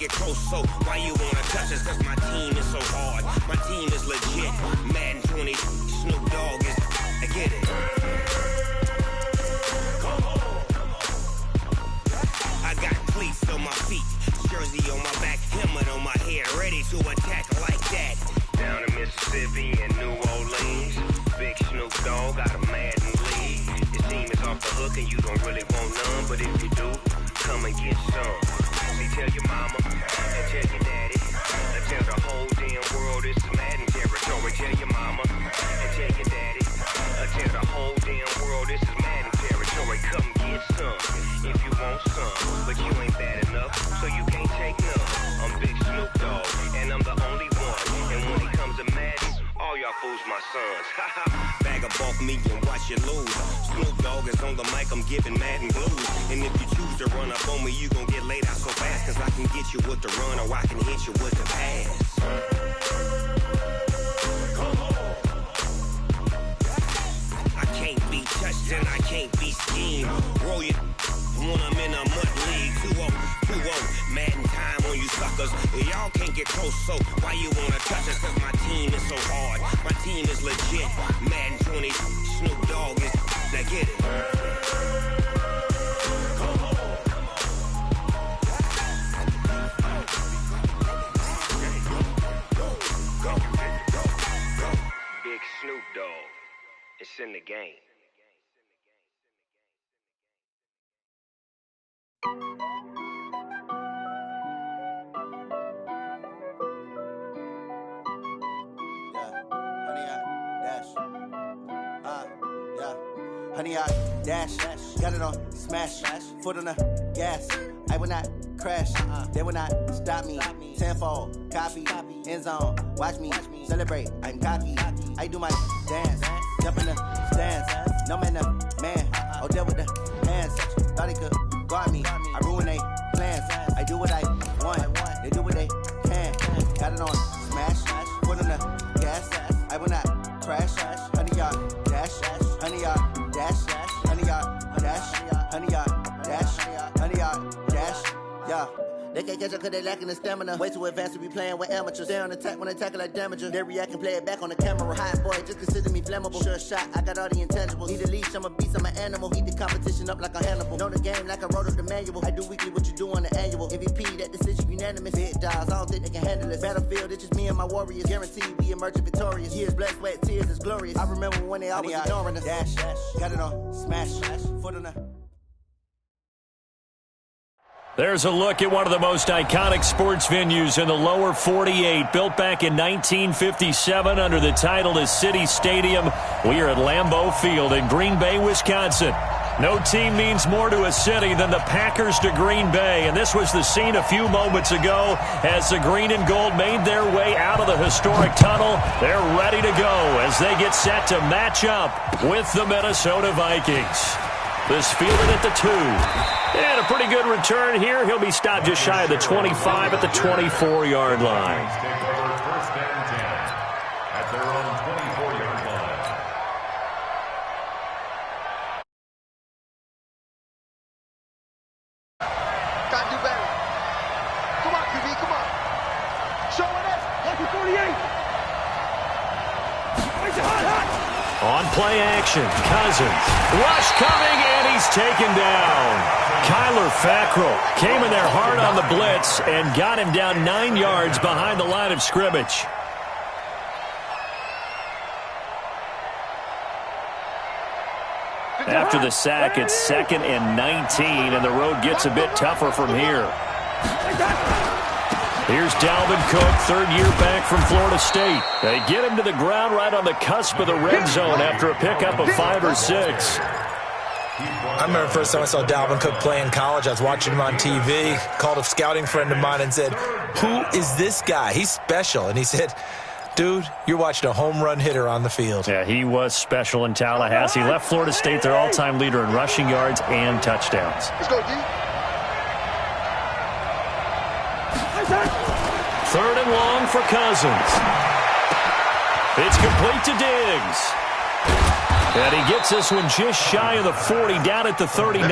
get close, so why you wanna touch us? Cause my team is so hard. My team is legit. Madden 20, Snoop Dogg is, I get it. I got cleats on my feet, jersey on my back, helmet on my head, ready to attack like that. Down in Mississippi and New Orleans, big Snoop Dogg got a Madden league. Your team is off the hook and you don't really want none, but if you do, come and get some. See, tell your mama and tell your daddy, and tell the whole damn world this is Madden territory. Tell your mama and tell your daddy, and tell the whole damn world this is Madden territory. Come get some if you want some, but you ain't bad enough, so you can't take none. I'm Big Snoop Dogg, and I'm the only one. And when it comes to Madden, all y'all fools my sons. Bag of bulk me and watch you lose. Snoop Dogg is on the mic, I'm giving Madden blues. And if you choose to run up on me, you gon' get laid out so fast. Cause I can get you with the run or I can hit you with the pass. I can't be touched and I can't be schemed. Roll you when I'm in a mud league. 2-0, 2-0, Madden time on you suckers. Y'all can't get close, so why you wanna touch us? Cause my team is so hard. My team is legit. Madden 20, Snoop Dogg is, now get it. Big Snoop Dogg, it's in the game. Honey, I dash, got it on smash, foot on the gas. I will not crash, they will not stop me. Tenfold, copy, end zone, watch me celebrate. I'm cocky, I do my dance, jump in the stands. No man, man, oh there with the hands. Thought he could guard me, I ruin they plans. I do what I want, they do what they can. Got it on smash, foot on the gas. I will not crash, honey, y'all dash, honey, y'all dash, honey, y'all dash, honey, y'all dash, honey, y'all dash, yeah. They can't catch up cause they lacking the stamina. Way too advanced to be playing with amateurs. Stay on attack when they tackle like damager. They react and play it back on the camera. Hot boy, just consider me flammable. Sure shot, I got all the intangibles. Need a leash, I'm a beast, I'm an animal. Eat the competition up like a Hannibal. Know the game like I wrote up the manual. I do weekly what you do on the annual. MVP, that decision unanimous. Big dogs, I don't think they can handle it. Battlefield, it's just me and my warriors. Guaranteed we emerge victorious. Years, blood, sweat, tears, is glorious. I remember when they always ignoring us. Dash, got it on smash, foot on the... There's a look at one of the most iconic sports venues in the lower 48. Built back in 1957 under the title of City Stadium. We are at Lambeau Field in Green Bay, Wisconsin. No team means more to a city than the Packers to Green Bay. And this was the scene a few moments ago as the green and gold made their way out of the historic tunnel. They're ready to go as they get set to match up with the Minnesota Vikings. This fielded at the 2. And a pretty good return here. He'll be stopped just shy of the 25 at the 24-yard line. First and 10 at their own 24-yard line. Gotta do better. Come on, QB, come on. Show it up. Lucky 48. On play action, Cousins. Rush coming, and he's taken down. Kyler Fackrell came in there hard on the blitz and got him down 9 yards behind the line of scrimmage. After the sack, it's 2nd and 19, and the road gets a bit tougher from here. Here's Dalvin Cook, third year back from Florida State. They get him to the ground right on the cusp of the red zone after a pickup of 5 or 6. I remember the first time I saw Dalvin Cook play in college. I was watching him on TV, called a scouting friend of mine and said, "Who is this guy? He's special." And he said, "Dude, you're watching a home run hitter on the field." Yeah, he was special in Tallahassee. Left Florida State their all-time leader in rushing yards and touchdowns. Let's go, D. 3rd and long for Cousins. It's complete to Diggs. And he gets this one just shy of the 40, down at the 39.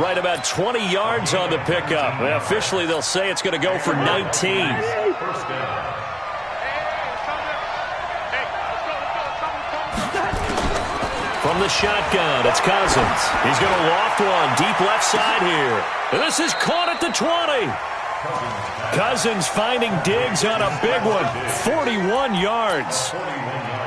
Right about 20 yards on the pickup. And officially, they'll say it's going to go for 19. From the shotgun, it's Cousins. He's going to loft one deep left side here. And this is caught at the 20. Cousins finding Diggs on a big one. 41 yards.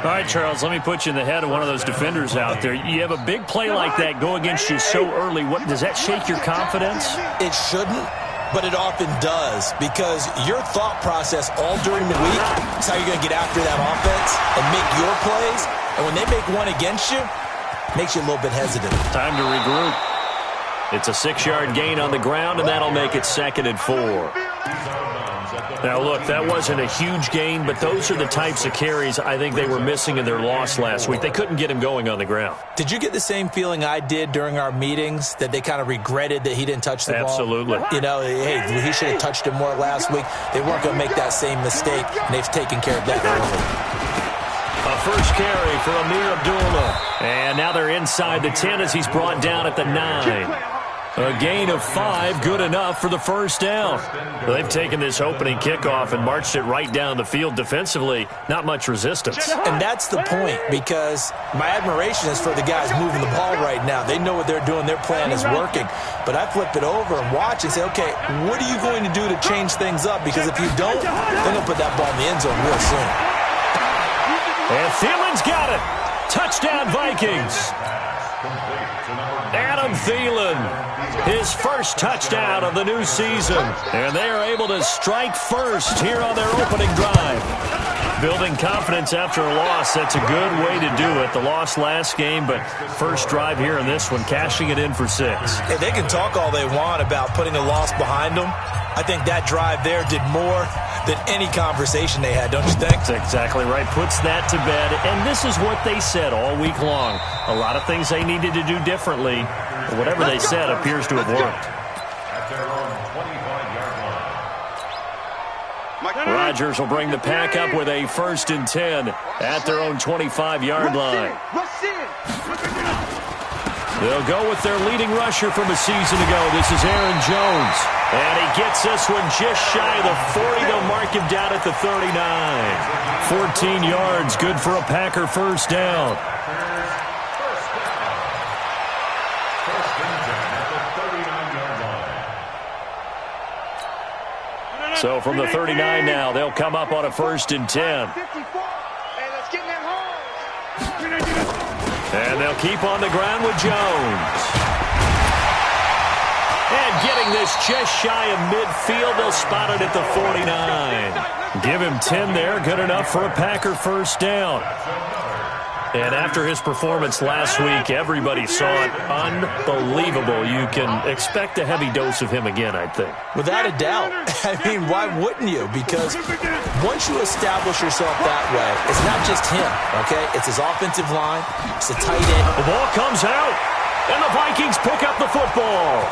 All right, Charles, let me put you in the head of one of those defenders out there. You have a big play like that go against you so early. What does that shake your confidence? It shouldn't, but it often does, because your thought process all during the week is how you're going to get after that offense and make your plays. And when they make one against you, it makes you a little bit hesitant. Time to regroup. It's a 6-yard gain on the ground, and that'll make it 2nd and 4. Now, look, that wasn't a huge gain, but those are the types of carries I think they were missing in their loss last week. They couldn't get him going on the ground. Did you get the same feeling I did during our meetings, that they kind of regretted that he didn't touch the ball? Absolutely. You know, hey, he should have touched it more last week. They weren't going to make that same mistake, and they've taken care of that early. A first carry for Amir Abdullah. And now they're inside the 10 as he's brought down at the 9. A gain of 5, good enough for the first down. They've taken this opening kickoff and marched it right down the field defensively. Not much resistance. And that's the point, because my admiration is for the guys moving the ball right now. They know what they're doing. Their plan is working. But I flip it over and watch and say, okay, what are you going to do to change things up? Because if you don't, they're going to put that ball in the end zone real soon. And Thielen's got it. Touchdown, Vikings. Adam Thielen, his first touchdown of the new season. And they are able to strike first here on their opening drive. Building confidence after a loss, that's a good way to do it. The loss last game, but first drive here in this one, cashing it in for 6. Hey, they can talk all they want about putting a loss behind them. I think that drive there did more than any conversation they had, don't you think? That's exactly right. Puts that to bed. And this is what they said all week long. A lot of things they needed to do differently. But whatever they said appears to have worked. At their own 25-yard line. Rodgers will bring the pack up with a 1st and 10 at their own 25-yard line. They'll go with their leading rusher from a season ago. This is Aaron Jones. And he gets this one just shy of the 40. They'll mark him down at the 39. 14 yards, good for a Packer first down. So from the 39 now, they'll come up on a 1st and 10. And they'll keep on the ground with Jones. And getting this just shy of midfield, they'll spot it at the 49. Give him 10 there, good enough for a Packer first down. And after his performance last week, everybody saw it. Unbelievable. You can expect a heavy dose of him again, I think. Without a doubt. I mean, why wouldn't you? Because once you establish yourself that way, it's not just him, okay? It's his offensive line. It's a tight end. The ball comes out, and the Vikings pick up the football.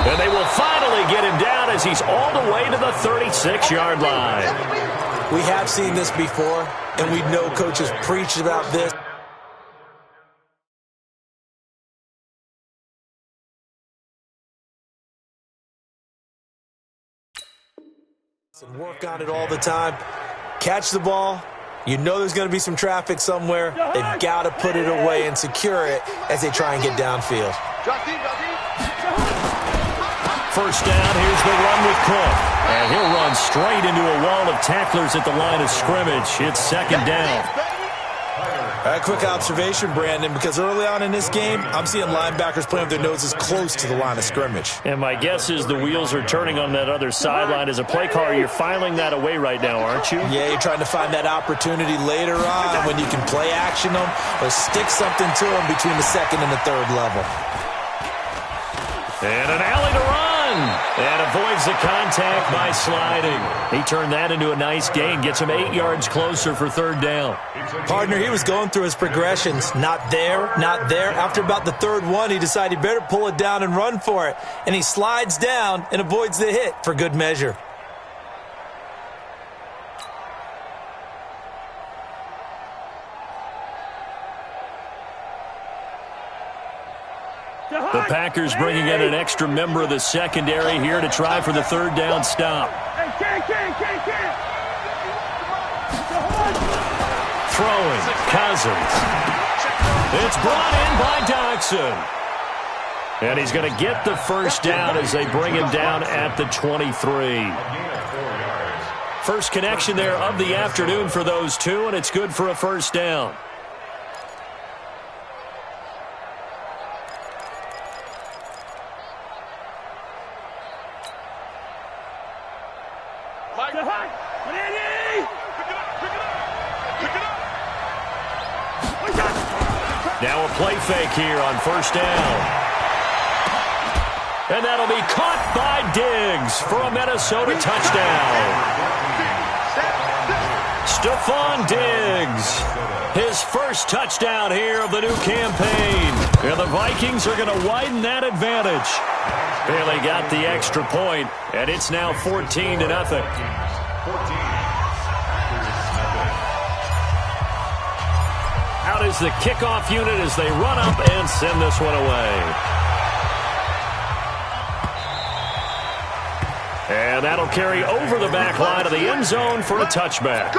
And they will finally get him down as he's all the way to the 36-yard line. We have seen this before, and we know coaches preach about this. And work on it all the time. Catch the ball. You know there's going to be some traffic somewhere. They've got to put it away and secure it as they try and get downfield. First down, here's the run with Cook. And he'll run straight into a wall of tacklers at the line of scrimmage. It's 2nd down. A quick observation, Brandon, because early on in this game, I'm seeing linebackers playing with their noses close to the line of scrimmage. And my guess is the wheels are turning on that other sideline. As a play caller, you're filing that away right now, aren't you? Yeah, you're trying to find that opportunity later on when you can play action them or stick something to them between the 2nd and the 3rd level. And an alley to run. And avoids the contact by sliding. He turned that into a nice gain. Gets him 8 yards closer for 3rd down. Partner, he was going through his progressions. Not there, not there. After about the 3rd one, he decided he better pull it down and run for it. And he slides down and avoids the hit for good measure. The Packers bringing in an extra member of the secondary here to try for the third down stop. Throwing, Cousins. It's brought in by Doxson. And he's going to get the first down as they bring him down at the 23. First connection there of the afternoon for those two, and it's good for a first down. Now a play fake here on first down. And that'll be caught by Diggs for a Minnesota touchdown. Stephon Diggs, his first touchdown here of the new campaign. And the Vikings are going to widen that advantage. Bailey got the extra point, and it's now 14-0. Out is the kickoff unit as they run up and send this one away. And that'll carry over the back line of the end zone for a touchback.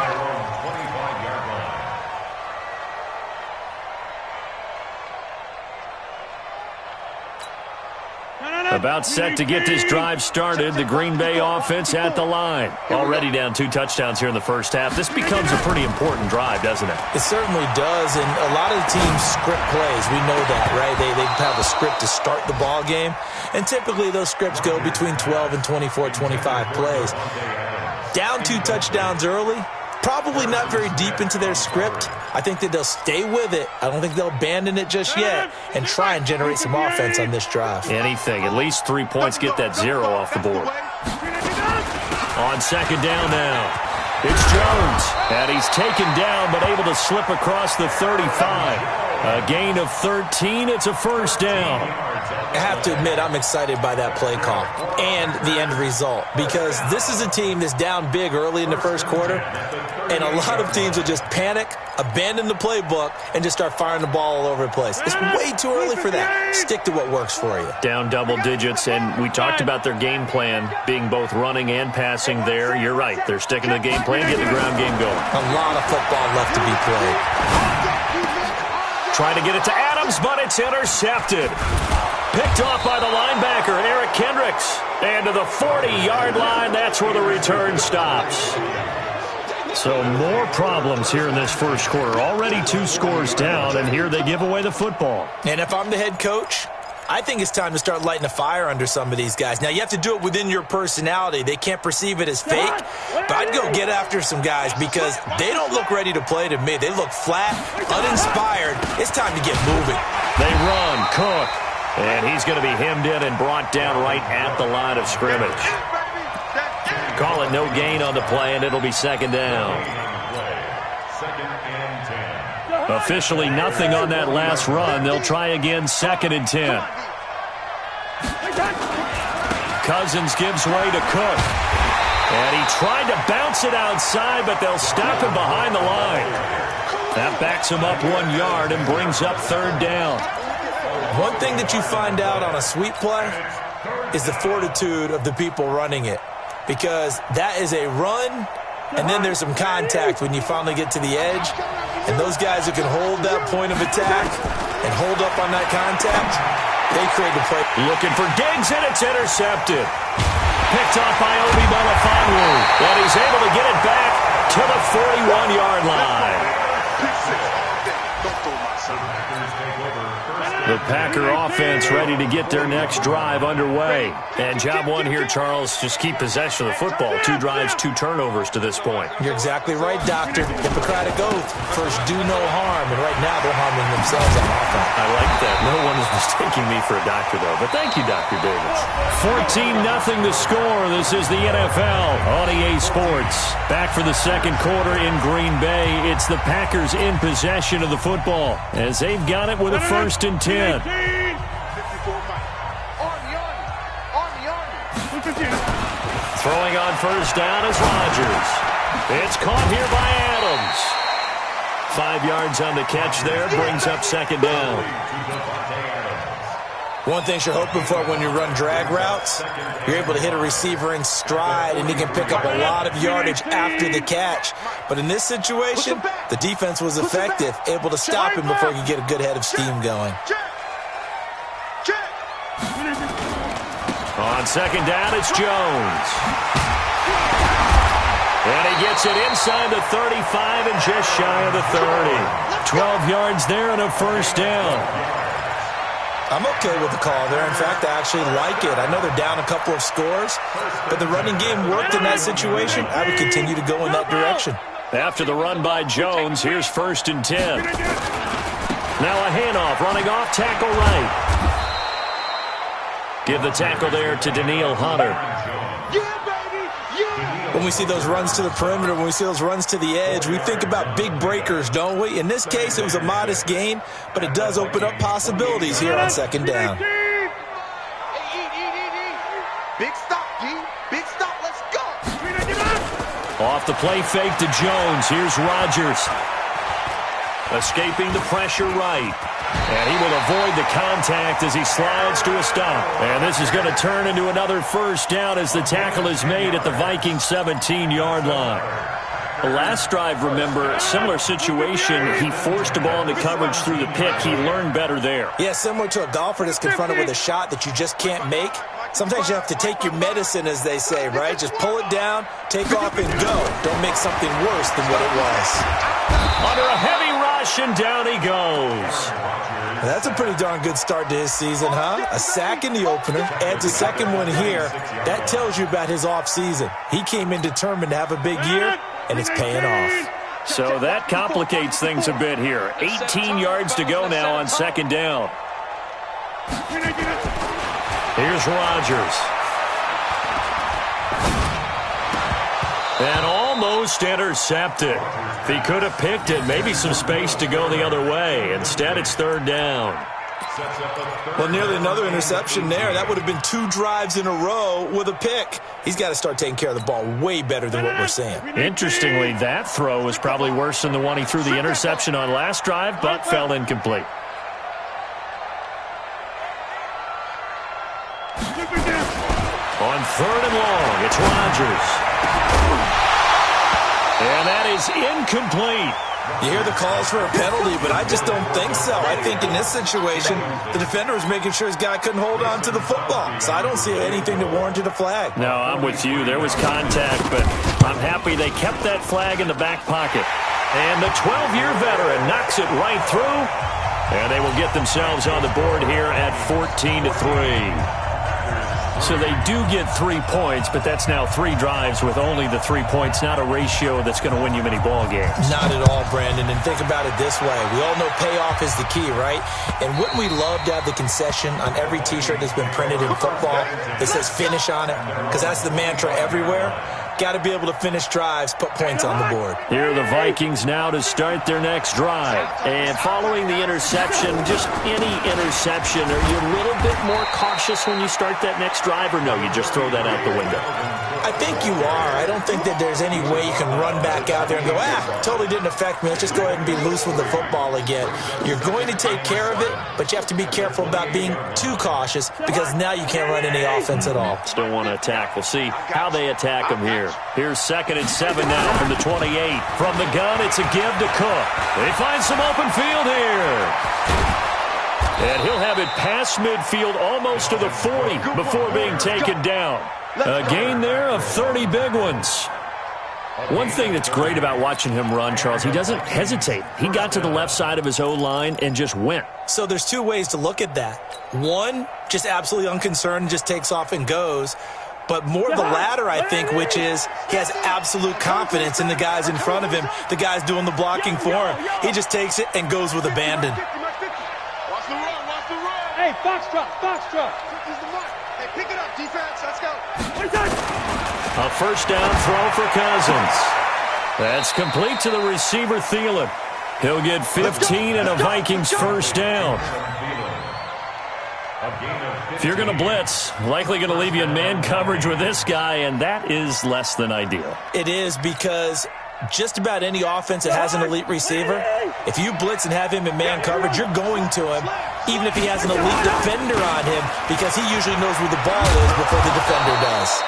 About set to get this drive started. The Green Bay offense at the line. Already down 2 touchdowns here in the first half. This becomes a pretty important drive, doesn't it? It certainly does, and a lot of the teams script plays. We know that, right? They have a script to start the ball game, and typically those scripts go between 12 and 24, 25 plays. Down 2 touchdowns early, probably not very deep into their script. I think that they'll stay with it. I don't think they'll abandon it just yet and try and generate some offense on this drive. Anything. At least 3 points, get that 0 off the board. On second down now, it's Jones. And he's taken down but able to slip across the 35. A gain of 13. It's a first down. I have to admit, I'm excited by that play call and the end result, because this is a team that's down big early in the first quarter, and a lot of teams will just panic, abandon the playbook, and just start firing the ball all over the place. It's way too early for that. Stick to what works for you. Down double digits, and we talked about their game plan being both running and passing there. You're right. They're sticking to the game plan, getting the ground game going. A lot of football left to be played. Trying to get it to Adams, but it's intercepted. Picked off by the linebacker, Eric Kendricks. And to the 40-yard line, that's where the return stops. So more problems here in this first quarter. Already 2 scores down, and here they give away the football. And if I'm the head coach, I think it's time to start lighting a fire under some of these guys. Now, you have to do it within your personality. They can't perceive it as fake, but I'd go get after some guys because they don't look ready to play to me. They look flat, uninspired. It's time to get moving. They run, Cook, and he's going to be hemmed in and brought down right at the line of scrimmage. Call it no gain on the play, and it'll be second down. Officially nothing on that last run. They'll try again, 2nd and 10. Cousins gives way to Cook. And he tried to bounce it outside, but they'll stop him behind the line. That backs him up 1 yard and brings up third down. One thing that you find out on a sweep play is the fortitude of the people running it, because that is a run, and then there's some contact when you finally get to the edge. And those guys who can hold that point of attack and hold up on that contact, they create the play. Looking for Diggs, and it's intercepted. Picked off by Obi Melifonwu, and he's able to get it back to the 41-yard line. The Packer offense ready to get their next drive underway. And job one here, Charles, just keep possession of the football. 2 drives, 2 turnovers to this point. You're exactly right, Doctor. Hippocratic oath. First, do no harm. And right now, they're harming themselves on offense. I like that. No one is mistaking me for a doctor, though. But thank you, Dr. Davis. 14-0 the score. This is the NFL on EA Sports. Back for the second quarter in Green Bay. It's the Packers in possession of the football as they've got it with a 1st and 10. Throwing on first down is Rodgers. It's caught here by Adams. 5 yards on the catch there, brings up second down. One thing you're hoping for when you run drag routes, you're able to hit a receiver in stride, and he can pick up a lot of yardage after the catch. But in this situation, the defense was effective, able to stop him before he could get a good head of steam going. On second down, it's Jones. And he gets it inside the 35 and just shy of the 30. 12 yards there and a first down. I'm okay with the call there. In fact, I actually like it. I know they're down a couple of scores, but the running game worked in that situation. I would continue to go in that direction. After the run by Jones, here's 1st and 10. Now a handoff, running off, tackle right. Give the tackle there to Daniil Hunter. When we see those runs to the perimeter, when we see those runs to the edge, we think about big breakers, don't we? In this case, it was a modest gain, but it does open up possibilities here on second down. Big stop, D. Big stop. Let's go. Off the play fake to Jones. Here's Rodgers. Escaping the pressure right. And he will avoid the contact as he slides to a stop. And this is going to turn into another first down as the tackle is made at the Vikings 17-yard line. The last drive, remember, similar situation. He forced the ball into coverage through the pick. He learned better there. Yeah, similar to a golfer that's confronted with a shot that you just can't make. Sometimes you have to take your medicine, as they say, right? Just pull it down, take off, and go. Don't make something worse than what it was. Under a heavy rush, and down he goes. That's a pretty darn good start to his season, huh? A sack in the opener, adds a second one here. That tells you about his offseason. He came in determined to have a big year, and it's paying off. So that complicates things a bit here. 18 yards to go now on second down. Here's Rodgers. And almost intercepted. If he could have picked it, maybe some space to go the other way. Instead, it's third down. Well, nearly another interception there. That would have been 2 drives in a row with a pick. He's got to start taking care of the ball way better than what we're seeing. Interestingly, that throw was probably worse than the one he threw the interception on last drive, but fell incomplete. On third and long, it's Rodgers. And that is incomplete. You hear the calls for a penalty, but I just don't think so. I think in this situation, the defender was making sure his guy couldn't hold on to the football. So I don't see anything that warranted a flag. No, I'm with you. There was contact, but I'm happy they kept that flag in the back pocket. And the 12-year veteran knocks it right through. And they will get themselves on the board here at 14-3. So they do get 3 points, but that's now 3 drives with only the 3 points, not a ratio that's going to win you many ball games. Not at all, Brandon. And think about it this way. We all know payoff is the key, right? And wouldn't we love to have the concession on every T-shirt that's been printed in football that says finish on it? Because that's the mantra everywhere. Got to be able to finish drives, put points on the board. Here are the Vikings now to start their next drive. And following the interception, just any interception, are you a little bit more cautious when you start that next drive, or no, you just throw that out the window? I think you are. I don't think that there's any way you can run back out there and go, totally didn't affect me. Let's just go ahead and be loose with the football again. You're going to take care of it, but you have to be careful about being too cautious because now you can't run any offense at all. Still want to attack. We'll see how they attack them here. Here's 2nd and 7 now from the 28. From the gun, it's a give to Cook. They find some open field here. And he'll have it past midfield almost to the 40 before being taken down. A gain there of 30 big ones. One thing that's great about watching him run, Charles, he doesn't hesitate. He got to the left side of his O-line and just went. So there's 2 ways to look at that. One, just absolutely unconcerned, just takes off and goes. But more the latter, I think, which is he has absolute confidence in the guys in front of him, the guys doing the blocking for him. He just takes it and goes with abandon. Watch the run, watch the run. Hey, foxtrot. He's the mark. Hey, pick it up, defense. Let's go. A first down throw for Cousins. That's complete to the receiver, Thielen. He'll get 15 and a Vikings first down. If you're going to blitz, likely going to leave you in man coverage with this guy, and that is less than ideal. It is because just about any offense that has an elite receiver, if you blitz and have him in man coverage, you're going to him, even if he has an elite defender on him, because he usually knows where the ball is before the defender does.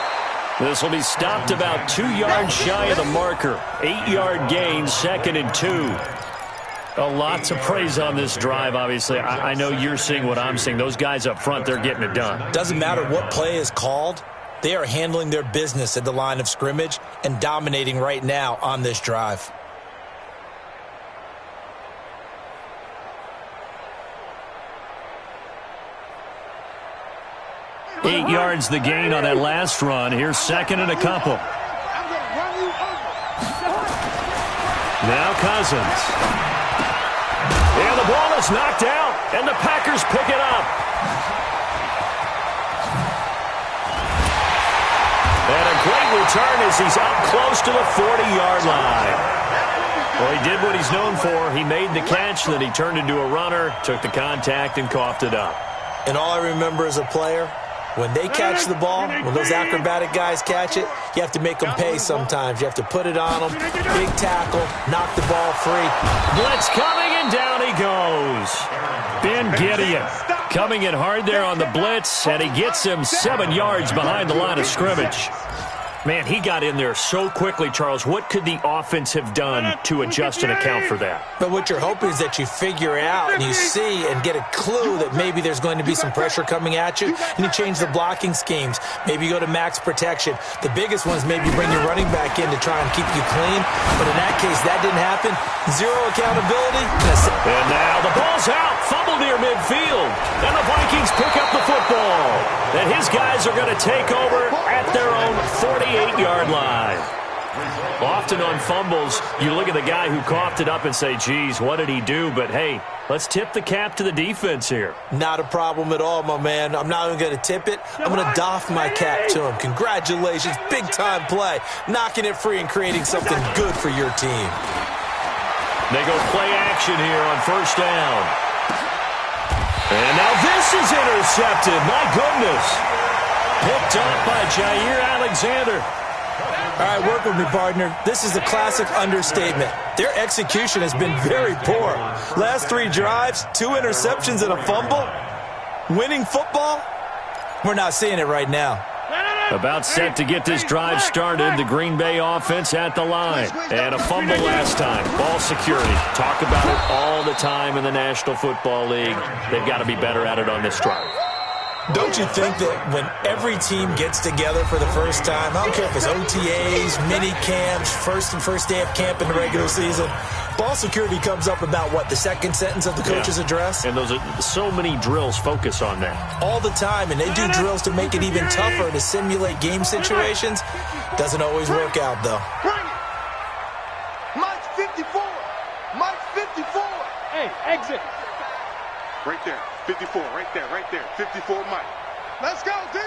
This will be stopped about 2 yards shy of the marker. 8-yard gain, 2nd and 2. A lot to praise on this drive, obviously. I know you're seeing what I'm seeing. Those guys up front, they're getting it done. Doesn't matter what play is called. They are handling their business at the line of scrimmage and dominating right now on this drive. Eight yards the gain on that last run. Here's 2nd and a couple. Now Cousins. And the ball is knocked out, and the Packers pick it up. And a great return as he's up close to the 40-yard line. Well, he did what he's known for. He made the catch, then he turned into a runner, took the contact, and coughed it up. And all I remember as a player, when they catch the ball, when those acrobatic guys catch it, you have to make them pay sometimes. You have to put it on them, big tackle, knock the ball free. Blitz coming, and down he goes. Ben Gideon coming in hard there on the blitz, and he gets him 7 yards behind the line of scrimmage. Man, he got in there so quickly, Charles. What could the offense have done to adjust and account for that? But what you're hoping is that you figure out and you see and get a clue that maybe there's going to be some pressure coming at you, and you change the blocking schemes. Maybe you go to max protection. The biggest one is maybe bring your running back in to try and keep you clean. But in that case, that didn't happen. Zero accountability. And now the ball's out. Fumble near midfield. And the Vikings pick up the football. And his guys are going to take over at their own 48-yard line. Often on fumbles, you look at the guy who coughed it up and say, geez, what did he do? But, hey, let's tip the cap to the defense here. Not a problem at all, my man. I'm not even going to tip it. I'm going to doff my cap to him. Congratulations. Big-time play. Knocking it free and creating something good for your team. They go play action here on first down. And now this is intercepted. My goodness. Picked up by Jair Alexander. All right, work with me, partner. This is a classic understatement. Their execution has been very poor. Last 3 drives, 2 interceptions and a fumble. Winning football? We're not seeing it right now. About set to get this drive started. The Green Bay offense at the line. And a fumble last time. Ball security. Talk about it all the time in the National Football League. They've got to be better at it on this drive. Don't you think that when every team gets together for the first time, I don't care if it's OTAs, mini camps, first day of camp in the regular season, ball security comes up about what, the second sentence of the coach's address? And those are so many drills focus on that. All the time, and they do drills to make it even tougher to simulate game situations. Doesn't always work out, though. Bring it. Mike's 54. Mike's 54. Hey, exit. Right there. 54, right there. 54, Mike. Let's go, D.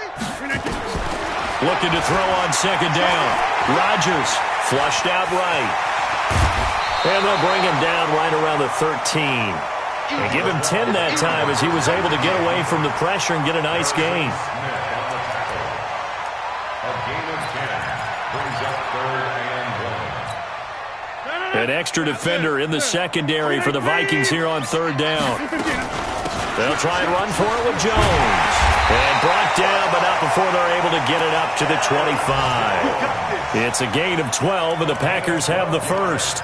Looking to throw on second down. Rodgers flushed out right. And they'll bring him down right around the 13. And give him 10 that time as he was able to get away from the pressure and get a nice gain. A gain of 10 brings up 3rd and 1. An extra defender in the secondary for the Vikings here on 3rd down. They'll try and run for it with Jones. And brought down, but not before they're able to get it up to the 25. It's a gain of 12, and the Packers have the first.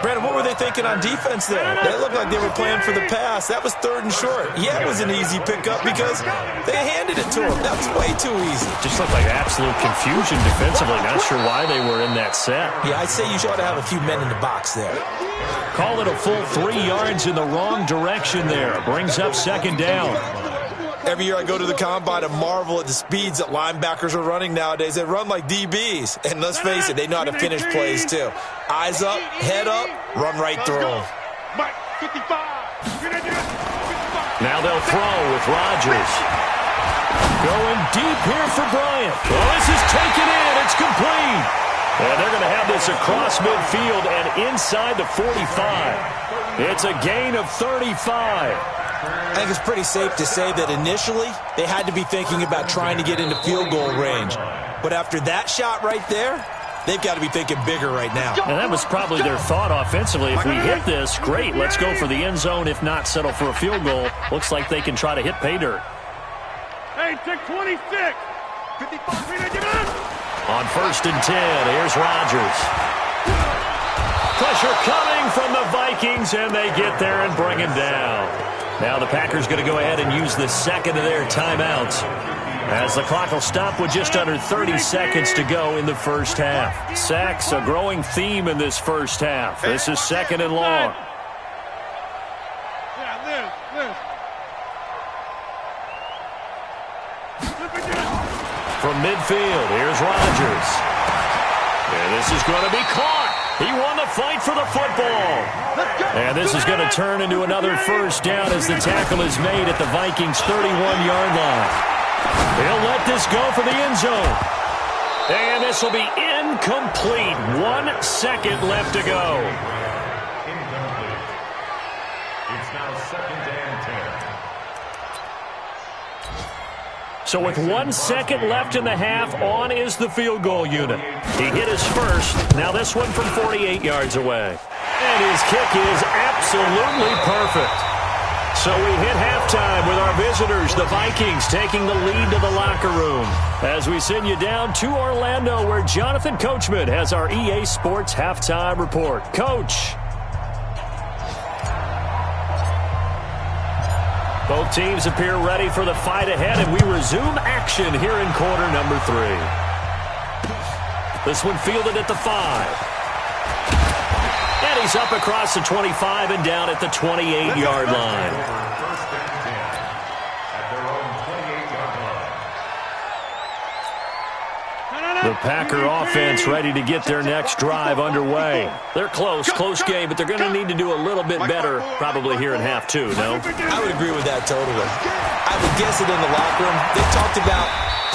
Brandon, what were they thinking on defense there? They looked like they were playing for the pass. That was 3rd and short. Yeah, it was an easy pickup because they handed it to them. That was way too easy. Just looked like absolute confusion defensively. Not sure why they were in that set. Yeah, I'd say you ought to have a few men in the box there. Call it a full 3 yards in the wrong direction there. Brings up second down. Every year I go to the combine and marvel at the speeds that linebackers are running nowadays. They run like DBs. And let's face it, they know how to finish plays too. Eyes up, head up, run right through them. Mike, 55. Now they'll throw with Rodgers. Going deep here for Bryant. Well, this is taken in. It's complete. And they're going to have this across midfield and inside the 45. It's a gain of 35. I think it's pretty safe to say that initially they had to be thinking about trying to get into field goal range. But after that shot right there, they've got to be thinking bigger right now. And that was probably their thought offensively. If we hit this, great, let's go for the end zone. If not, settle for a field goal. Looks like they can try to hit pay dirt. Hey, take 26. 55. On 1st and 10, here's Rodgers. Pressure coming from the Vikings, and they get there and bring him down. Now the Packers going to go ahead and use the second of their timeouts, as the clock will stop with just under 30 seconds to go in the first half. Sacks, a growing theme in this first half. This is 2nd and long. From midfield, here's Rodgers. And this is going to be caught. He won the fight for the football. And this is going to turn into another first down as the tackle is made at the Vikings' 31-yard line. He'll let this go for the end zone. And this will be incomplete. 1 second left to go. Incomplete. It's now 2nd and 10. So with 1 second left in the half, on is the field goal unit. He hit his first. Now this one from 48 yards away. And his kick is absolutely perfect. So we hit halftime with our visitors, the Vikings, taking the lead to the locker room. As we send you down to Orlando, where Jonathan Coachman has our EA Sports halftime report. Coach. Both teams appear ready for the fight ahead, and we resume action here in quarter number 3. This one fielded at the 5. And he's up across the 25 and down at the 28-yard line. First and 10 at their own 28-yard line. The Packer offense ready to get their next drive underway. They're close game, but they're going to need to do a little bit better probably here in half 2, no? I would agree with that totally. I would guess it in the locker room. They talked about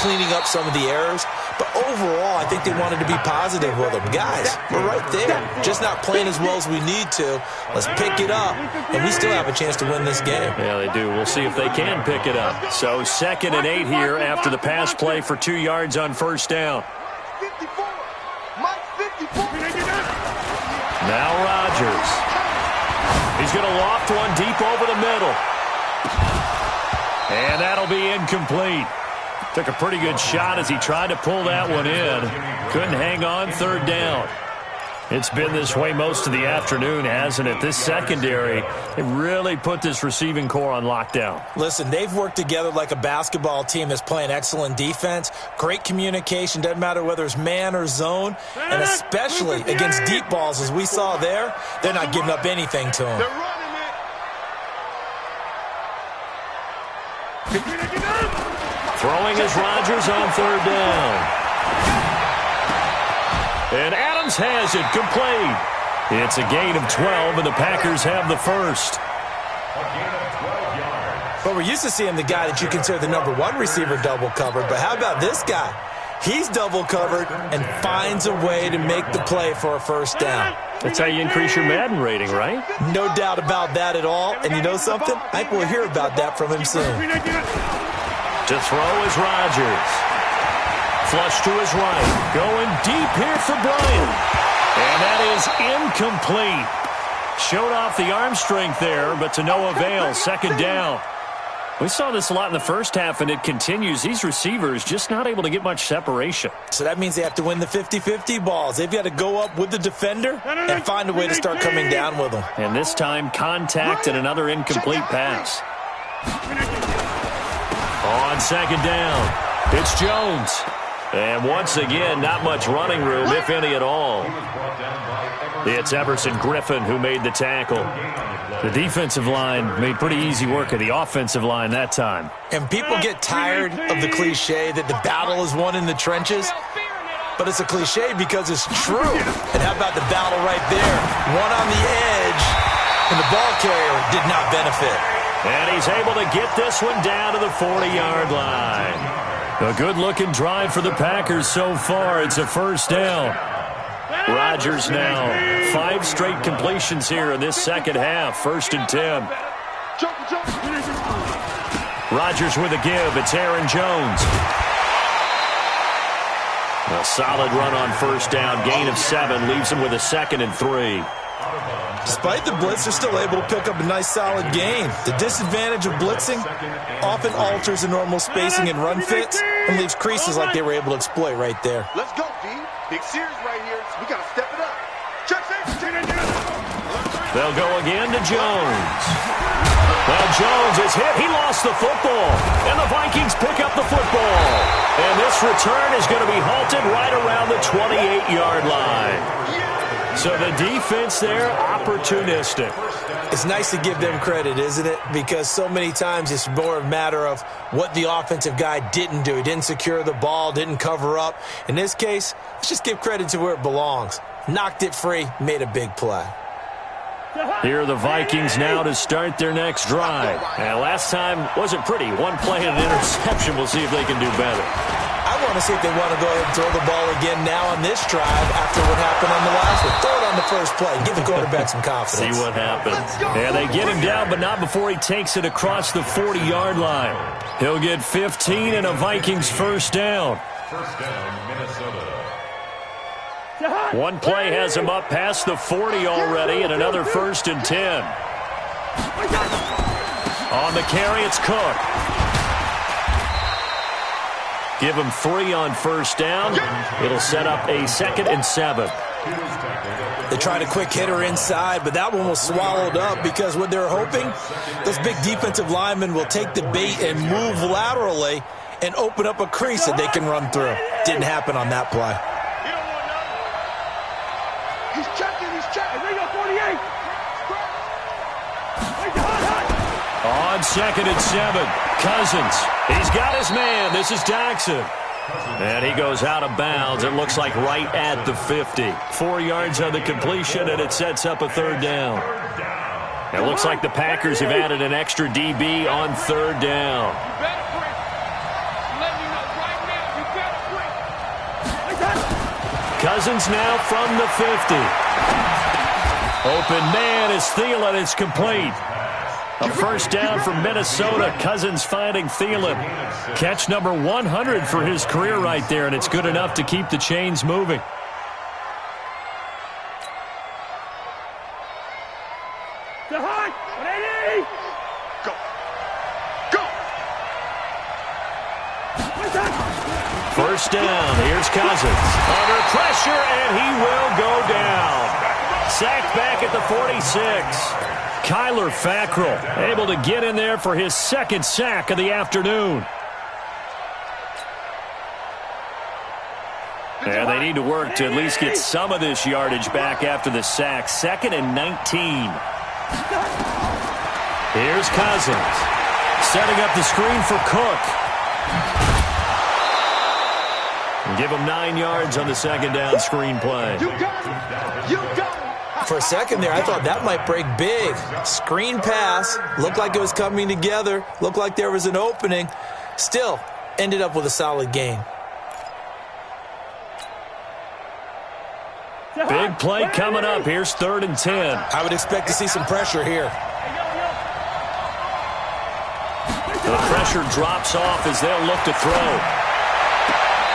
cleaning up some of the errors, but overall, I think they wanted to be positive with them. Guys, we're right there. Just not playing as well as we need to. Let's pick it up, and we still have a chance to win this game. Yeah, they do. We'll see if they can pick it up. So 2nd and 8 here after the pass play for 2 yards on first down. 54. Mike 54. Now Rodgers. He's going to loft one deep over the middle. And that'll be incomplete. Took a pretty good shot as he tried to pull that one in. Couldn't hang on, 3rd down. It's been this way most of the afternoon, hasn't it? This secondary, it really put this receiving core on lockdown. Listen, they've worked together like a basketball team that's playing excellent defense. Great communication, doesn't matter whether it's man or zone. And especially against deep balls, as we saw there, they're not giving up anything to them. Throwing is Rodgers on 3rd down. And Adams has it complete. It's a gain of 12, and the Packers have the first. A gain of 12 yards. But we're used to seeing the guy that you consider the number 1 receiver double covered. But how about this guy? He's double covered and finds a way to make the play for a first down. That's how you increase your Madden rating, right? No doubt about that at all. And you know something? I think we'll hear about that from him soon. To throw is Rodgers. Flush to his right. Going deep here for Bryant. And that is incomplete. Showed off the arm strength there, but to no avail. 2nd down. We saw this a lot in the first half, and it continues. These receivers just not able to get much separation. So that means they have to win the 50-50 balls. They've got to go up with the defender and find a way to start coming down with them. And this time, contact and another incomplete pass. On 2nd down, it's Jones. And once again, not much running room, if any at all. It's Everson Griffin who made the tackle. The defensive line made pretty easy work of the offensive line that time. And people get tired of the cliche that the battle is won in the trenches. But it's a cliche because it's true. And how about the battle right there? One on the edge, and the ball carrier did not benefit. And he's able to get this one down to the 40-yard line. A good-looking drive for the Packers so far. It's a first down. Rodgers now 5 straight completions here in this second half. 1st and 10. Rodgers with a give. It's Aaron Jones. A solid run on first down. Gain of 7 leaves him with a 2nd and 3. Despite the blitz, they're still able to pick up a nice solid gain. The disadvantage of blitzing often alters the normal spacing and run fits and leaves creases like they were able to exploit right there. Let's go, D. Big series right here. We got to step it up. Check it. They'll go again to Jones. Well, Jones is hit. He lost the football. And the Vikings pick up the football. And this return is going to be halted right around the 28-yard line. So the defense there, opportunistic. It's nice to give them credit, isn't it? Because so many times it's more a matter of what the offensive guy didn't do. He didn't secure the ball, didn't cover up. In this case, let's just give credit to where it belongs. Knocked it free, made a big play. Here are the Vikings now to start their next drive. And last time wasn't pretty. One play and an interception. We'll see if they can do better. I want to see if they want to go ahead and throw the ball again now on this drive after what happened on the last one. Throw it on the first play. Give the quarterback some confidence. See what happens. Yeah, they get him down, but not before he takes it across the 40-yard line. He'll get 15 and a Vikings first down. First down, Minnesota. One play has him up past the 40 already, and another 1st and 10. On the carry, it's Cook. Give him 3 on first down. It'll set up a 2nd and 7. They tried a quick hitter inside, but that one was swallowed up because what they're hoping, those big defensive linemen will take the bait and move laterally and open up a crease that they can run through. Didn't happen on that play. He's checking. There you go, 48. On 2nd and 7, Cousins. He's got his man. This is Jackson. And he goes out of bounds. It looks like right at the 50. 4 yards on the completion, and it sets up a 3rd down. It looks like the Packers have added an extra DB on 3rd down. Cousins now from the 50. Open man is Thielen. It's complete. A first down from Minnesota. Cousins finding Thielen. Catch number 100 for his career right there, and it's good enough to keep the chains moving. First down. Here's Cousins. Under pressure, and he will go down. Sacked back at the 46. Kyler Fackrell able to get in there for his 2nd sack of the afternoon. And they need to work to at least get some of this yardage back after the sack. 2nd and 19. Here's Cousins. Setting up the screen for Cook. Give him 9 yards on the 2nd down screen play. You got it. For a second there, I thought that might break big. Screen pass. Looked like it was coming together. Looked like there was an opening. Still, ended up with a solid gain. Big play coming up. Here's 3rd and 10. I would expect to see some pressure here. The pressure drops off as they'll look to throw.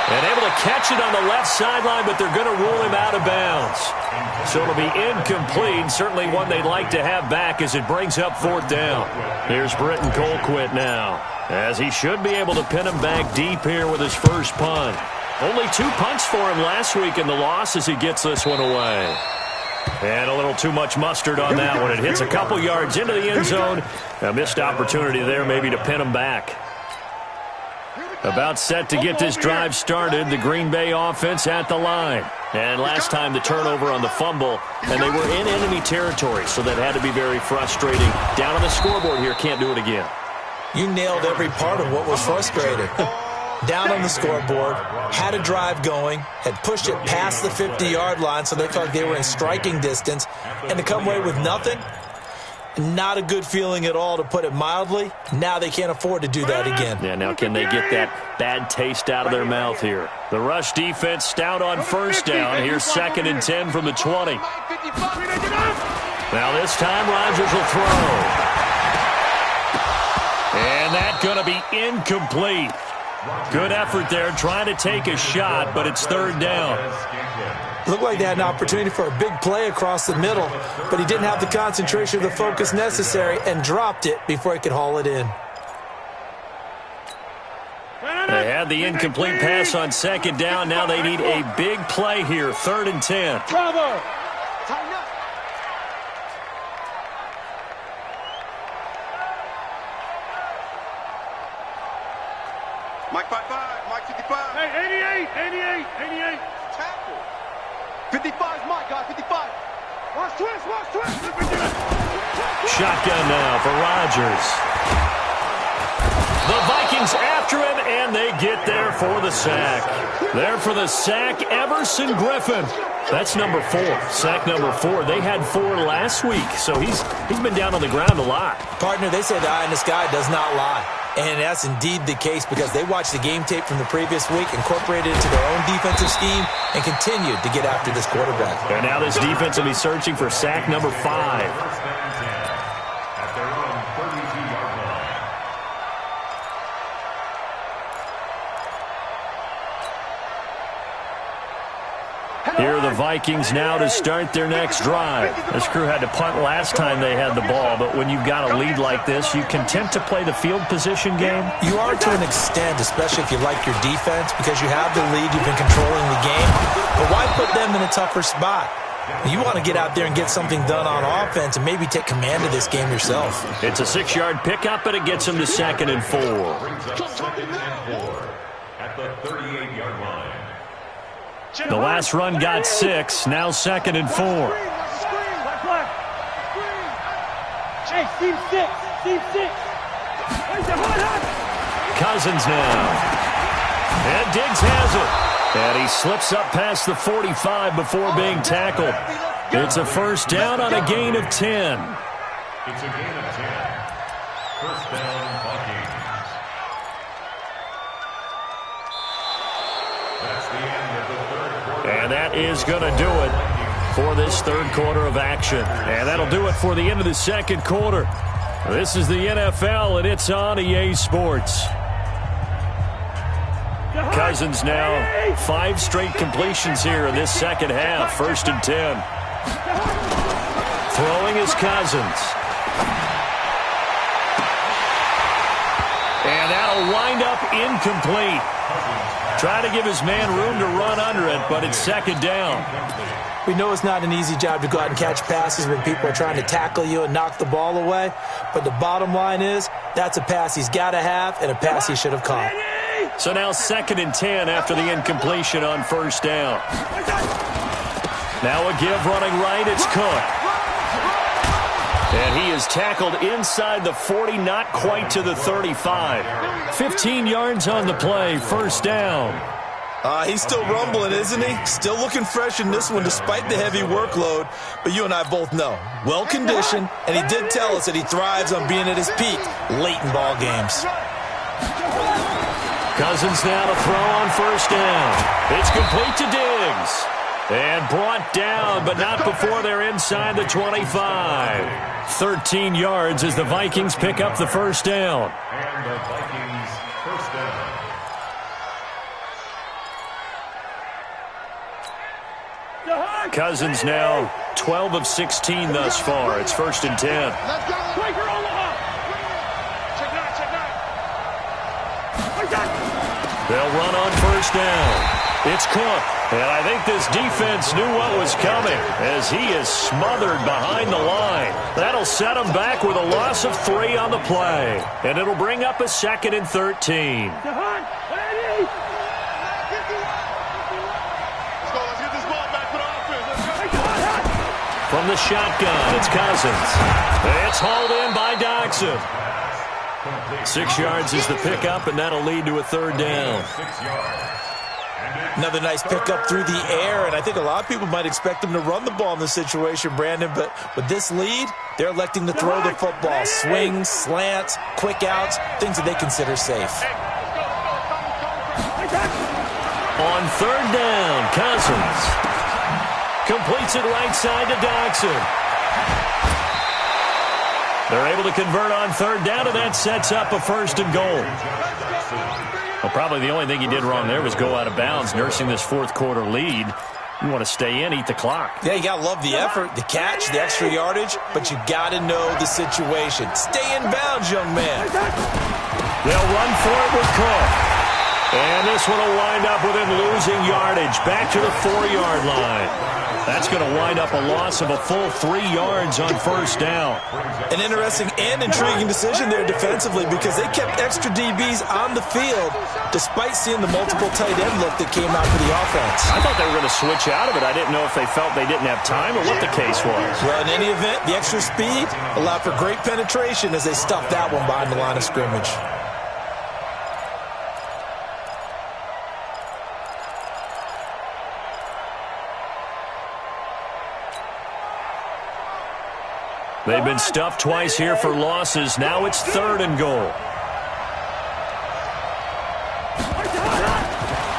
And able to catch it on the left sideline, but they're going to rule him out of bounds. So it'll be incomplete. Certainly one they'd like to have back as it brings up 4th down. Here's Britton Colquitt now, as he should be able to pin him back deep here with his first punt. Only 2 punts for him last week in the loss as he gets this one away. And a little too much mustard on that one. It hits a couple yards into the end zone. A missed opportunity there maybe to pin him back. About set to get this drive started, the Green Bay offense at the line. And last time the turnover on the fumble, and they were in enemy territory, so that had to be very frustrating. Down on the scoreboard here, can't do it again. You nailed every part of what was frustrating. Down on the scoreboard, had a drive going, had pushed it past the 50-yard line, so they felt they were in striking distance, and to come away with nothing, not a good feeling at all, to put it mildly. Now they can't afford to do that again. Yeah, now can they get that bad taste out of their mouth here? The rush defense stout on first down. Here's 2nd and 10 from the 20. Now this time Rodgers will throw. And that's going to be incomplete. Good effort there, trying to take a shot, but it's third down. Looked like they had an opportunity for a big play across the middle, but he didn't have the concentration or the focus necessary and dropped it before he could haul it in. They had the incomplete pass on second down. Now they need a big play here, 3rd and 10. Bravo! Tighten up! Mike 55, Mike 55. Hey, 88. Tackle. 55 is Mike, guys, 55. Watch twist. Shotgun now for Rodgers. The Vikings after him, and they get there for the sack. There for the sack, Everson Griffin. That's number 4, sack number 4. They had 4 last week, so he's been down on the ground a lot. Partner, they say the eye in the sky does not lie. And that's indeed the case because they watched the game tape from the previous week, incorporated it into their own defensive scheme, and continued to get after this quarterback. And now this defense will be searching for sack number 5. At their own 32-yard line. Here are the Vikings now to start their next drive. This crew had to punt last time they had the ball, but when you've got a lead like this, you content to play the field position game? You are to an extent, especially if you like your defense, because you have the lead, you've been controlling the game. But why put them in a tougher spot? You want to get out there and get something done on offense and maybe take command of this game yourself. It's a 6-yard pickup, but it gets them to 2nd and 4. Brings up 2nd and 4 at the 38-yard line. The last run got 6, now 2nd and 4. Hey, Steve 6. Cousins now. And Diggs has it. And he slips up past the 45 before being tackled. It's a first down on a gain of 10. It's a gain of 10. First down, Vikings. That's the end of the third quarter. And that is going to do it for this third quarter of action. And that'll do it for the end of the second quarter. This is the NFL, and it's on EA Sports. Cousins now 5 straight completions here in this second half. 1st and 10. Throwing is Cousins. And that'll wind up incomplete. Trying to give his man room to run under it, but it's 2nd down. We know it's not an easy job to go out and catch passes when people are trying to tackle you and knock the ball away. But the bottom line is, that's a pass he's got to have and a pass he should have caught. So now 2nd and 10 after the incompletion on 1st down. Now a give running right, it's Cook. And he is tackled inside the 40, not quite to the 35. 15 yards on the play, 1st down. He's still rumbling, isn't he? Still looking fresh in this one despite the heavy workload. But you and I both know, well-conditioned, and he did tell us that he thrives on being at his peak late in ball games. Cousins now to throw on 1st down. It's complete to Diggs. And brought down, but not before they're inside the 25. 13 yards as the Vikings pick up the 1st down. And the Vikings first down. Cousins now 12 of 16 thus far. It's 1st and 10. Let's go. Quaker Omaha. Check that. They'll run on 1st down. It's Cook. And I think this defense knew what was coming as he is smothered behind the line. That'll set him back with a loss of 3 on the play. And it'll bring up a 2nd and 13. From the shotgun, it's Cousins. It's hauled in by Doxson. 6 yards is the pickup, and that'll lead to a 3rd down. 6 yards. Another nice pickup through the air, and I think a lot of people might expect him to run the ball in this situation, Brandon, but with this lead, they're electing to throw the football. Swings, slants, quick outs, things that they consider safe. On 3rd down, Cousins completes it right side to Doxson. They're able to convert on 3rd down, and that sets up a 1st and goal. Well, probably the only thing he did wrong there was go out of bounds, nursing this fourth quarter lead. You want to stay in, eat the clock. Yeah, you got to love the effort, the catch, the extra yardage, but you got to know the situation. Stay in bounds, young man. They'll run for it with Cook. And this one will wind up with him losing yardage back to the 4-yard line. That's going to wind up a loss of a full 3 yards on first down. An interesting and intriguing decision there defensively because they kept extra DBs on the field despite seeing the multiple tight end look that came out for the offense. I thought they were going to switch out of it. I didn't know if they felt they didn't have time or what the case was. Well, in any event, the extra speed allowed for great penetration as they stuffed that one behind the line of scrimmage. They've been stuffed twice here for losses. Now it's 3rd and goal.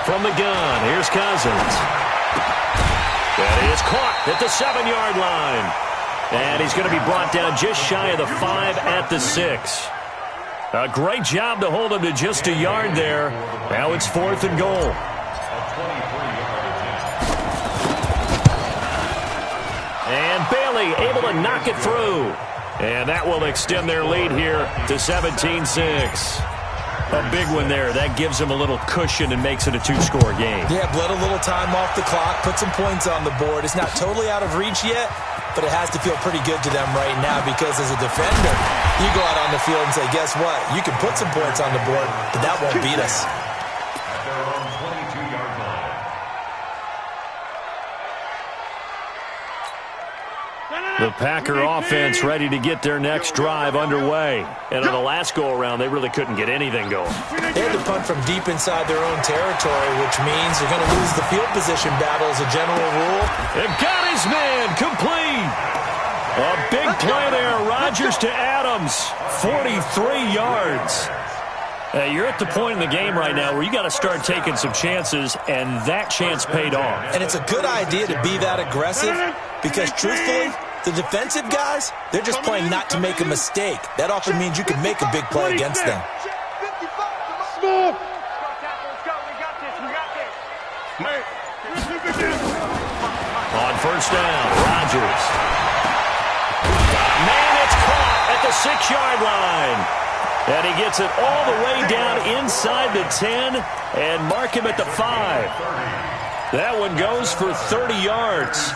From the gun, here's Cousins. And he is caught at the 7-yard line. And he's going to be brought down just shy of the 5 at the 6. A great job to hold him to just a yard there. Now it's 4th and goal. And Bailey able to knock it through. And that will extend their lead here to 17-6. A big one there. That gives them a little cushion and makes it a 2-score game. Yeah, bled a little time off the clock, put some points on the board. It's not totally out of reach yet, but it has to feel pretty good to them right now because as a defender, you go out on the field and say, guess what? You can put some points on the board, but that won't beat us. The Packer offense ready to get their next drive underway. And on the last go-around, they really couldn't get anything going. They had to punt from deep inside their own territory, which means they're going to lose the field position battle as a general rule. They've got his man complete. A big play there. Rodgers to Adams. 43 yards. You're at the point in the game right now where you got to start taking some chances, and that chance paid off. And it's a good idea to be that aggressive because, truthfully, the defensive guys, they're just playing not to make a mistake. That often means you can make a big play against them. On first down, Rodgers. Man, it's caught at the 6-yard line. And he gets it all the way down inside the 10 and mark him at the 5. That one goes for 30 yards.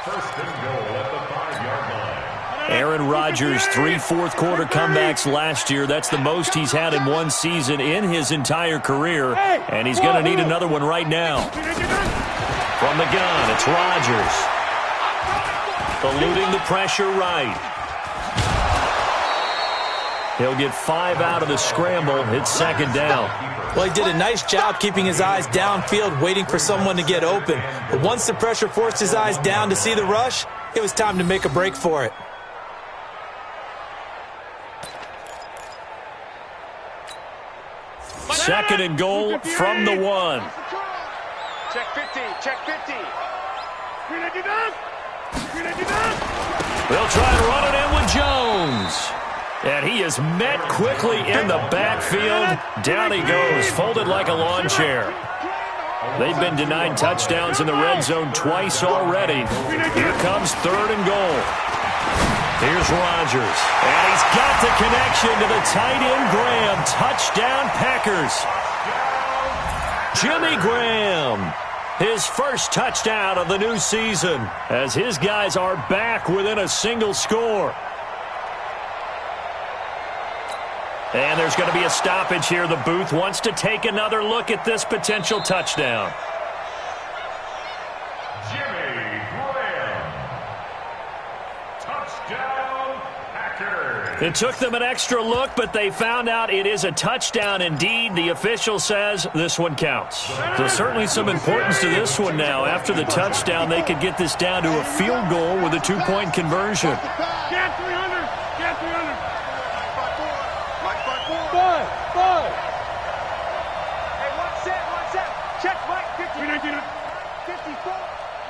First and goal at the 5-yard line. Aaron Rodgers, 3 fourth-quarter comebacks last year. That's the most he's had in one season in his entire career, and he's going to need another one right now. From the gun, it's Rodgers. Eluding the pressure right. He'll get 5 out of the scramble. It's 2nd down. Well, he did a nice job keeping his eyes downfield, waiting for someone to get open. But once the pressure forced his eyes down to see the rush, it was time to make a break for it. Second and goal from the 1. Check 50, check 50. They'll try and run it in with Jones. And he is met quickly in the backfield. Down he goes, folded like a lawn chair. They've been denied touchdowns in the red zone twice already. Here comes 3rd and goal. Here's Rodgers. And he's got the connection to the tight end Graham. Touchdown Packers. Jimmy Graham. His first touchdown of the new season as his guys are back within a single score. And there's going to be a stoppage here. The booth wants to take another look at this potential touchdown. Jimmy Graham. Touchdown, Packers. It took them an extra look, but they found out it is a touchdown indeed. The official says this one counts. There's certainly some importance to this one now. After the touchdown, they could get this down to a field goal with a 2-point conversion. Get 300. Get 300. Hey, one set. Check Mike, 50. 54.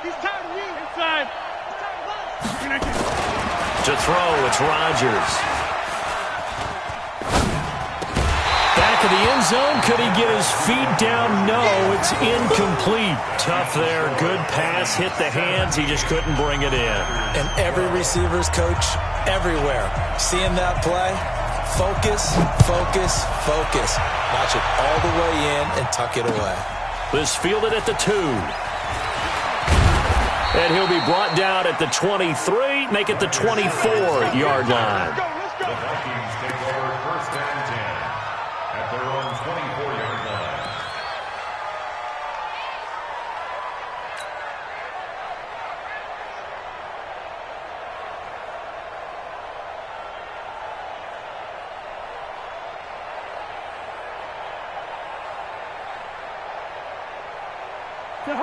He's tired of you. Inside. He's tired of us. To throw, it's Rodgers. back of the end zone. Could he get his feet down? No, it's incomplete. Tough there. Good pass. Hit the hands. He just couldn't bring it in. And every receiver's coach everywhere. Seeing that play, focus, focus, focus. Watch it all the way in and tuck it away. This fielded at the 2. And he'll be brought down at the 23, make it the 24-yard line. The Vikings take over 1st and 10 at their own 24-yard line.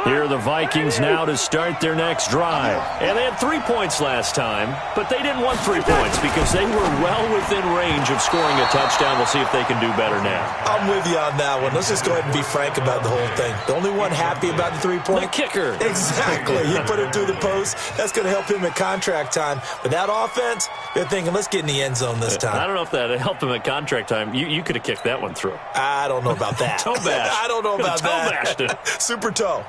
Here are the Vikings now to start their next drive. And they had 3 points last time, but they didn't want 3 points because they were well within range of scoring a touchdown. We'll see if they can do better now. I'm with you on that one. Let's just go ahead and be frank about the whole thing. The only one happy about the 3-point? The kicker. Exactly. He put it through the post. That's going to help him at contract time. But that offense, they're thinking, let's get in the end zone this time. I don't know if that helped him at contract time. You could have kicked that one through. I don't know about that. Toe bash. I don't know about toe that. Bashed it. Super toe.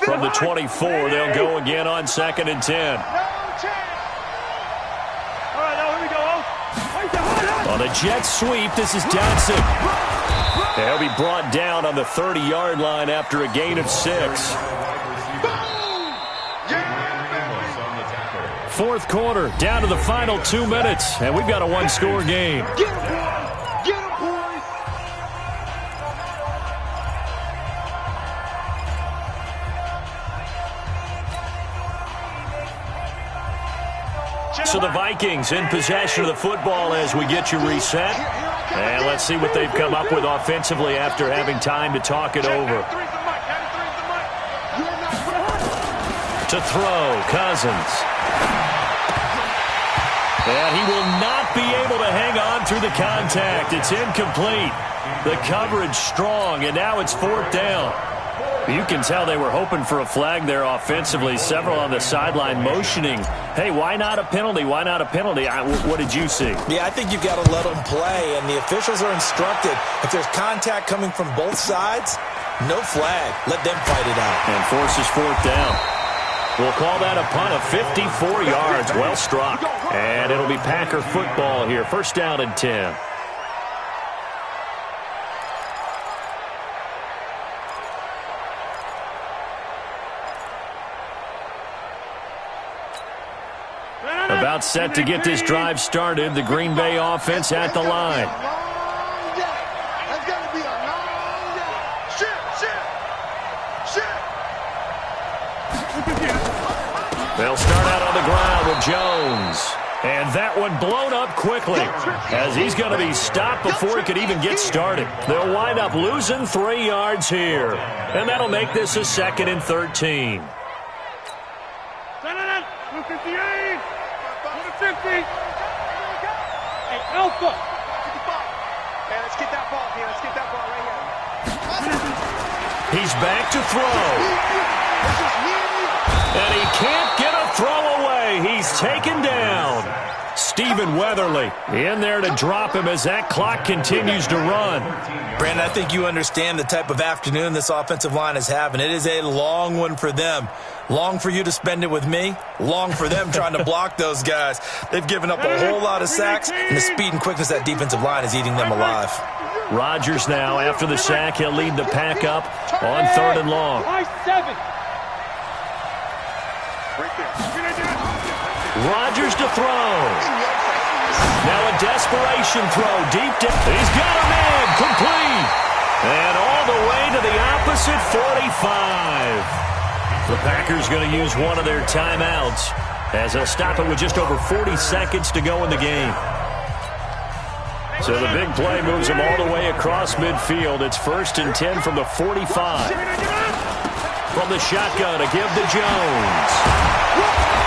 From the 24, they'll go again on 2nd and 10. On a jet sweep, this is Johnson. They'll be brought down on the 30-yard line after a gain of 6. 4th quarter, down to the final 2 minutes, and we've got a 1-score game. So the Vikings in possession of the football as we get you reset. And let's see what they've come up with offensively after having time to talk it over. To throw, Cousins. And he will not be able to hang on through the contact. It's incomplete. The coverage strong, and now it's 4th down. You can tell they were hoping for a flag there offensively. Several on the sideline motioning, hey, why not a penalty? Why not a penalty? What did you see? Yeah, I think you've got to let them play, and the officials are instructed. If there's contact coming from both sides, no flag. Let them fight it out. And forces 4th down. We'll call that a punt of 54 yards. Well struck. And it'll be Packer football here. 1st down and 10. About set to get this drive started. The Green Bay offense at the line. That's going to be a long day. They'll start out on the ground with Jones. And that one blown up quickly as he's going to be stopped before he could even get started. They'll wind up losing 3 yards here. And that'll make this a 2nd and 13. Hey, Alpha. 55. Hey, let's get that ball here. Let's get that ball right here. He's back to throw. And he can't get a throw away. He's taken down. Stephen Weatherly in there to drop him as that clock continues to run. Brandon, I think you understand the type of afternoon this offensive line is having. It is a long one for them. Long for you to spend it with me. Long for them trying to block those guys. They've given up a whole lot of sacks, and the speed and quickness of that defensive line is eating them alive. Rodgers now, after the sack, he'll lead the pack up on 3rd and long. Rodgers to throw. Now a desperation throw deep down. He's got him in. Complete. And all the way to the opposite 45. The Packers going to use one of their timeouts as they'll stop it with just over 40 seconds to go in the game. So the big play moves him all the way across midfield. It's 1st and 10 from the 45. From the shotgun to give to Jones.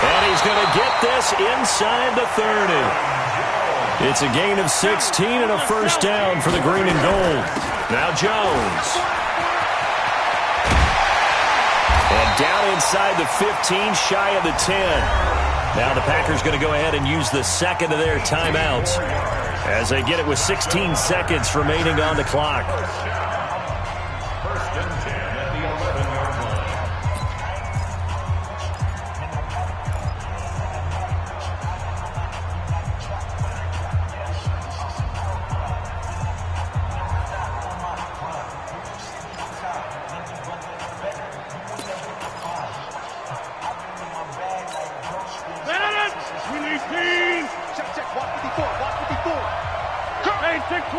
And he's going to get this inside the 30. It's a gain of 16 and a 1st down for the green and gold. Now Jones. And down inside the 15, shy of the 10. Now the Packers going to go ahead and use the second of their timeouts as they get it with 16 seconds remaining on the clock. First and 10 at the 11-yard line. Check, watch 54, watch 54. Hey, 626.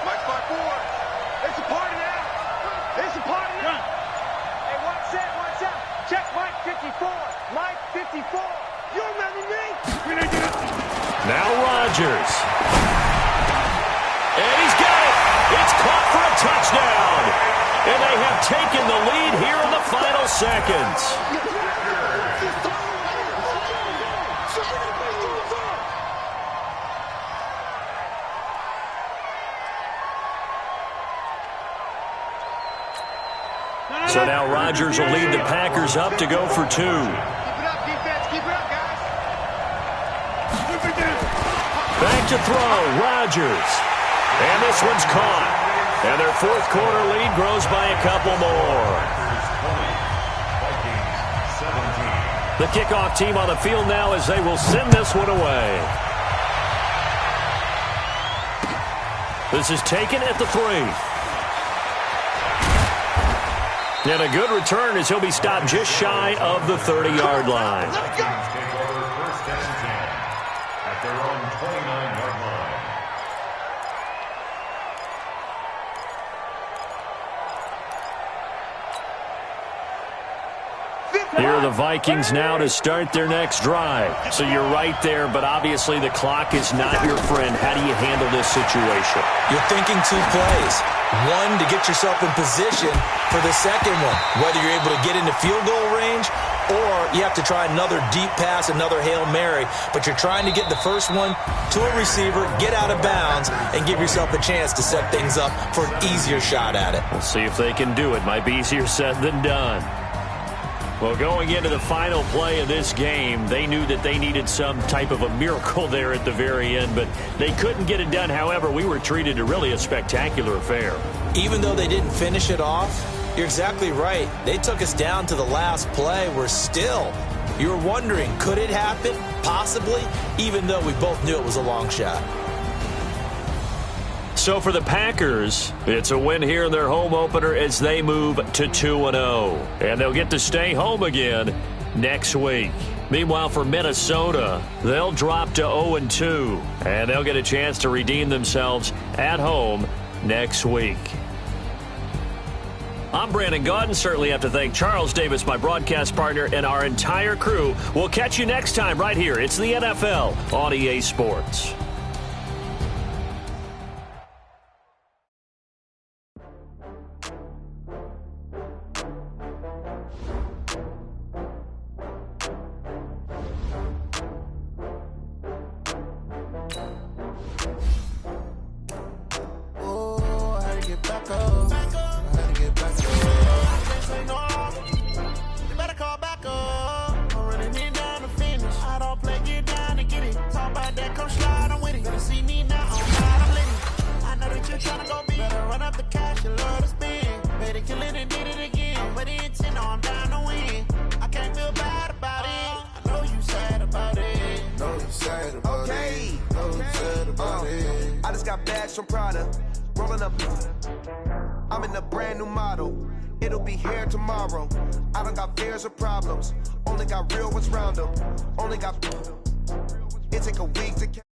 Mike 5-4. It's a party now. Hey, watch out. Check Mike 54. Mike 54. You remember me? Now Rodgers. And he's got it. It's caught for a touchdown. And they have taken the lead here in the final seconds. So now Rodgers will lead the Packers up to go for 2. Keep it up, defense. Keep it up, guys. Back to throw, Rodgers. And this one's caught. And their fourth quarter lead grows by a couple more. The kickoff team on the field now as they will send this one away. This is taken at the 3. And a good return as he'll be stopped just shy of the 30-yard line. Take over first and 10 at their own 29-yard line. Here are the Vikings now to start their next drive. So you're right there, but obviously the clock is not your friend. How do you handle this situation? You're thinking 2 plays. One, to get yourself in position for the second one, whether you're able to get into field goal range or you have to try another deep pass, another Hail Mary, but you're trying to get the first one to a receiver, get out of bounds, and give yourself a chance to set things up for an easier shot at it. We'll see if they can do it. Might be easier said than done. Well, going into the final play of this game, they knew that they needed some type of a miracle there at the very end, but they couldn't get it done. However, we were treated to really a spectacular affair. Even though they didn't finish it off, you're exactly right. They took us down to the last play. We're still, you were wondering, could it happen? Possibly, even though we both knew it was a long shot. So for the Packers, it's a win here in their home opener as they move to 2-0. And they'll get to stay home again next week. Meanwhile, for Minnesota, they'll drop to 0-2. And they'll get a chance to redeem themselves at home next week. I'm Brandon Gaudin. Certainly have to thank Charles Davis, my broadcast partner, and our entire crew. We'll catch you next time right here. It's the NFL on EA Sports. I just got bags from Prada, rolling up. I'm in a brand new model. It'll be here tomorrow. I don't got fears or problems. Only got real ones round them. Only got. It take a week to.